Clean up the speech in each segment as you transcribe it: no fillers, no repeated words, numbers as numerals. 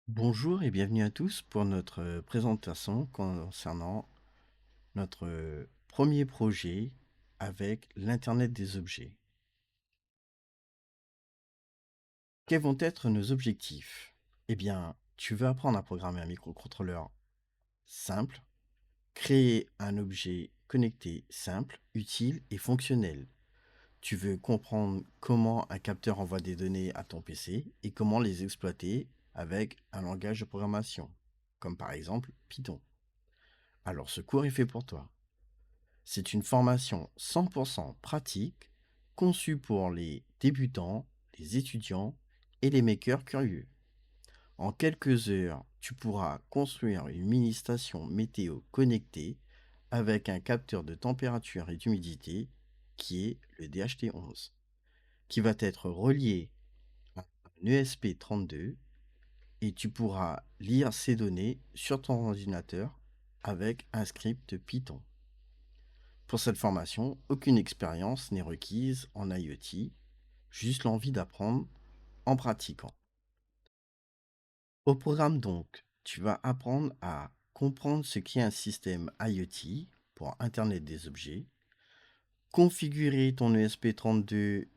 Bonjour et bienvenue à tous pour notre présentation concernant notre premier projet avec l'Internet des objets. Quels vont être nos objectifs? Eh bien, tu veux apprendre à programmer un microcontrôleur simple, créer un objet connecté simple, utile et fonctionnel. Tu veux comprendre comment un capteur envoie des données à ton PC et comment les exploiter avec un langage de programmation, comme par exemple Python. Alors ce cours est fait pour toi. C'est une formation 100% pratique, conçue pour les débutants, les étudiants et les makers curieux. En quelques heures, tu pourras construire une mini-station météo connectée avec un capteur de température et d'humidité qui est le DHT11, qui va être relié à un ESP32 et tu pourras lire ces données sur ton ordinateur avec un script Python. Pour cette formation, aucune expérience n'est requise en IoT, juste l'envie d'apprendre en pratiquant. Au programme donc, tu vas apprendre à comprendre ce qu'est un système IoT pour Internet des objets, configurer ton ESP32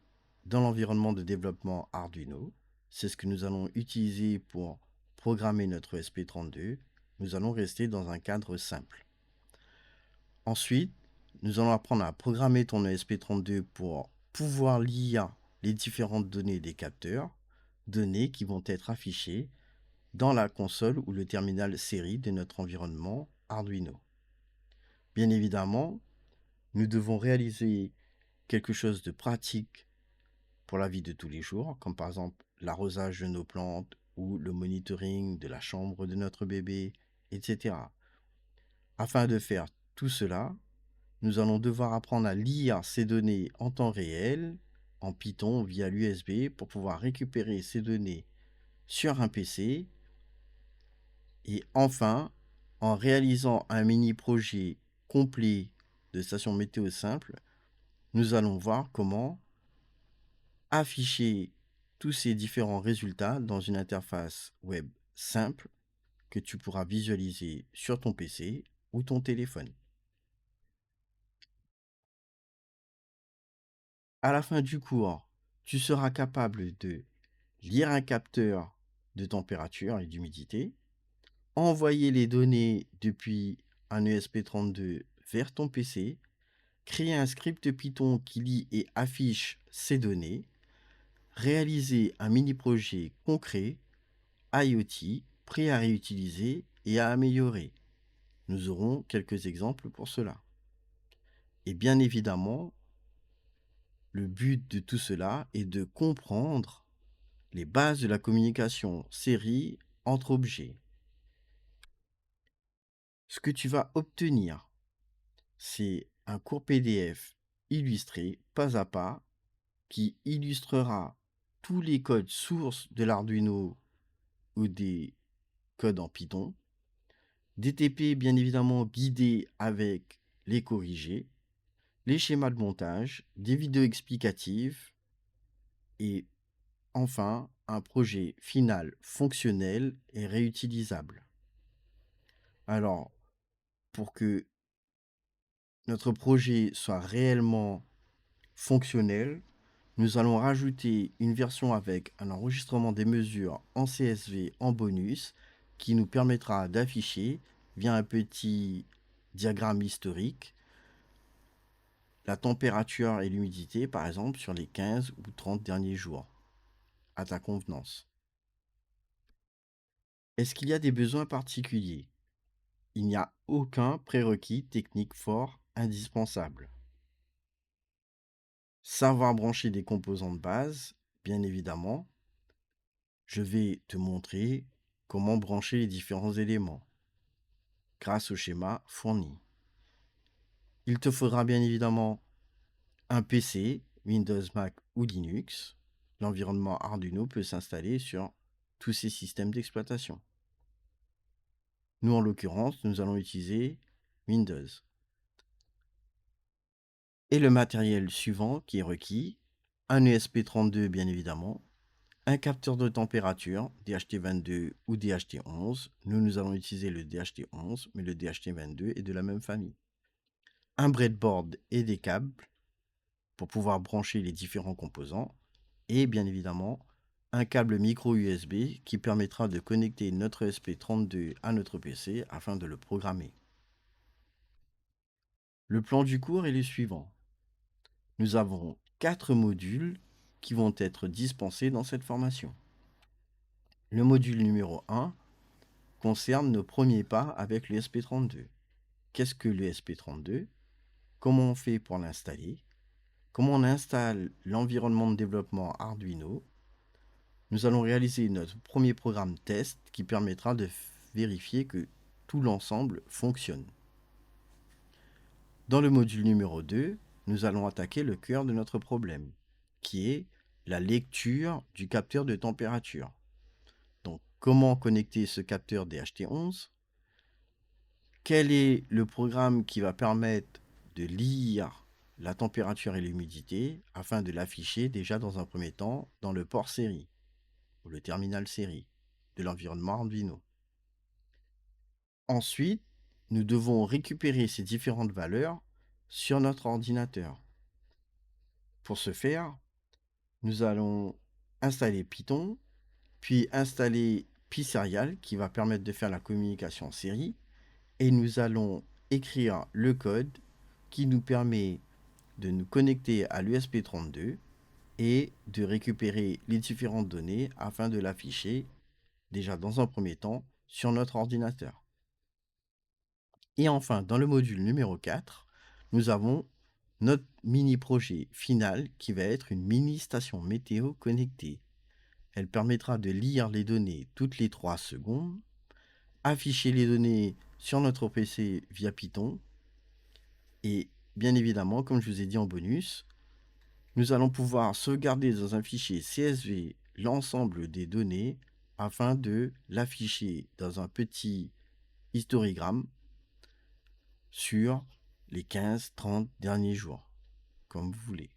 dans l'environnement de développement Arduino. C'est ce que nous allons utiliser pour programmer notre ESP32. Nous allons rester dans un cadre simple. Ensuite, nous allons apprendre à programmer ton ESP32 pour pouvoir lire les différentes données des capteurs, données qui vont être affichées dans la console ou le terminal série de notre environnement Arduino. Bien évidemment, nous devons réaliser quelque chose de pratique pour la vie de tous les jours, comme par exemple l'arrosage de nos plantes ou le monitoring de la chambre de notre bébé, etc. Afin de faire tout cela, nous allons devoir apprendre à lire ces données en temps réel, en Python via l'USB, pour pouvoir récupérer ces données sur un PC. Et enfin, en réalisant un mini-projet complet de station météo simple, nous allons voir comment afficher tous ces différents résultats dans une interface web simple que tu pourras visualiser sur ton PC ou ton téléphone. À la fin du cours, tu seras capable de lire un capteur de température et d'humidité, envoyer les données depuis un ESP32 vers ton PC, créer un script Python qui lit et affiche ces données, réaliser un mini-projet concret IoT prêt à réutiliser et à améliorer. Nous aurons quelques exemples pour cela. Et bien évidemment, le but de tout cela est de comprendre les bases de la communication série entre objets. Ce que tu vas obtenir, c'est un cours PDF illustré pas à pas qui illustrera tous les codes sources de l'Arduino ou des codes en Python, des TP bien évidemment guidés avec les corrigés, les schémas de montage, des vidéos explicatives et enfin un projet final fonctionnel et réutilisable. Alors, pour que notre projet soit réellement fonctionnel, nous allons rajouter une version avec un enregistrement des mesures en CSV en bonus qui nous permettra d'afficher via un petit diagramme historique la température et l'humidité, par exemple, sur les 15 ou 30 derniers jours, à ta convenance. Est-ce qu'il y a des besoins particuliers? Il n'y a aucun prérequis technique fort indispensable. Savoir brancher des composants de base, bien évidemment. Je vais te montrer comment brancher les différents éléments grâce au schéma fourni. Il te faudra bien évidemment un PC, Windows, Mac ou Linux. L'environnement Arduino peut s'installer sur tous ces systèmes d'exploitation. Nous, en l'occurrence, nous allons utiliser Windows. Et le matériel suivant qui est requis, un ESP32 bien évidemment, un capteur de température, DHT22 ou DHT11. Nous allons utiliser le DHT11, mais le DHT22 est de la même famille. Un breadboard et des câbles pour pouvoir brancher les différents composants. Et bien évidemment, un câble micro USB qui permettra de connecter notre ESP32 à notre PC afin de le programmer. Le plan du cours est le suivant. Nous avons 4 modules qui vont être dispensés dans cette formation. Le module numéro 1 concerne nos premiers pas avec l'ESP32. Qu'est-ce que l'ESP32? Comment on fait pour l'installer? Comment on installe l'environnement de développement Arduino? Nous allons réaliser notre premier programme test qui permettra de vérifier que tout l'ensemble fonctionne. Dans le module numéro 2, nous allons attaquer le cœur de notre problème, qui est la lecture du capteur de température. Donc, comment connecter ce capteur DHT11? Quel est le programme qui va permettre de lire la température et l'humidité afin de l'afficher déjà dans un premier temps dans le port série ou le terminal série de l'environnement Arduino. Ensuite, nous devons récupérer ces différentes valeurs sur notre ordinateur. Pour ce faire, nous allons installer Python, puis installer PySerial qui va permettre de faire la communication en série, et nous allons écrire le code qui nous permet de nous connecter à l'ESP32 et de récupérer les différentes données afin de l'afficher déjà dans un premier temps sur notre ordinateur. Et enfin, dans le module numéro 4, nous avons notre mini-projet final qui va être une mini-station météo connectée. Elle permettra de lire les données toutes les 3 secondes, afficher les données sur notre PC via Python et bien évidemment, comme je vous ai dit en bonus, nous allons pouvoir sauvegarder dans un fichier CSV l'ensemble des données afin de l'afficher dans un petit histogramme sur les 15-30 derniers jours, comme vous voulez.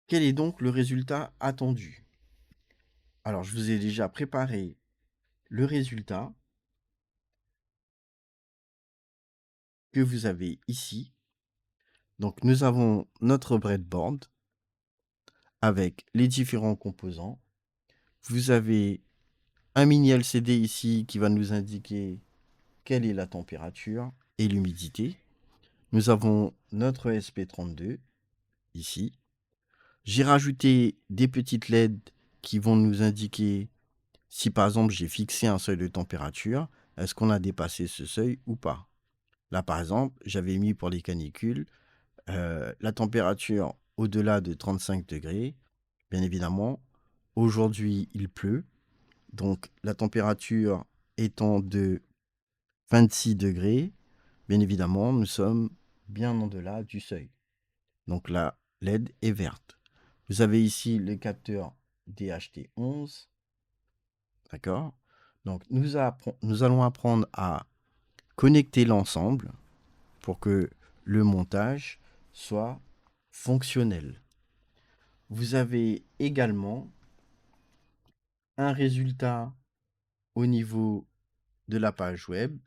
Quel est donc le résultat attendu? Alors, je vous ai déjà préparé le résultat que vous avez ici. Donc, nous avons notre breadboard avec les différents composants. Vous avez un mini LCD ici qui va nous indiquer quelle est la température et l'humidité. Nous avons notre ESP32 ici. J'ai rajouté des petites LED qui vont nous indiquer si par exemple j'ai fixé un seuil de température, est-ce qu'on a dépassé ce seuil ou pas. Là par exemple, j'avais mis pour les canicules la température au-delà de 35 degrés. Bien évidemment, aujourd'hui il pleut, donc la température étant de 26 degrés, bien évidemment nous sommes bien en delà du seuil. Donc la LED est verte. Vous avez ici le capteur DHT11. D'accord? Donc nous allons apprendre à connecter l'ensemble pour que le montage soit fonctionnel. Vous avez également un résultat au niveau de la page web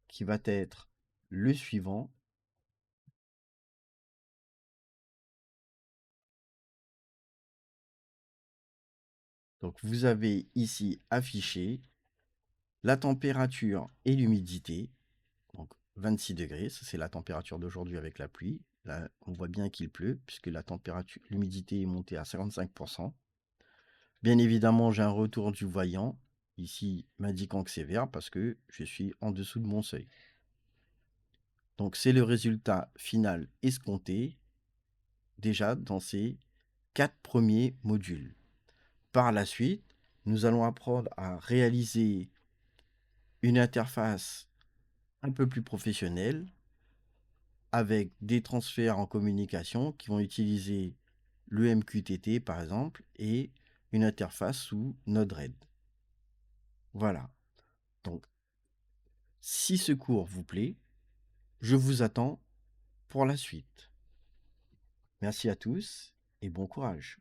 qui va être le suivant. Donc vous avez ici affiché la température et l'humidité. Donc 26 degrés, ça c'est la température d'aujourd'hui avec la pluie. Là, on voit bien qu'il pleut puisque la température, l'humidité est montée à 55%. Bien évidemment, j'ai un retour du voyant ici m'indiquant que c'est vert parce que je suis en dessous de mon seuil. Donc c'est le résultat final escompté déjà dans ces 4 premiers modules. Par la suite, nous allons apprendre à réaliser une interface un peu plus professionnelle avec des transferts en communication qui vont utiliser le MQTT par exemple et une interface sous Node-RED. Voilà. Donc, si ce cours vous plaît, je vous attends pour la suite. Merci à tous et bon courage.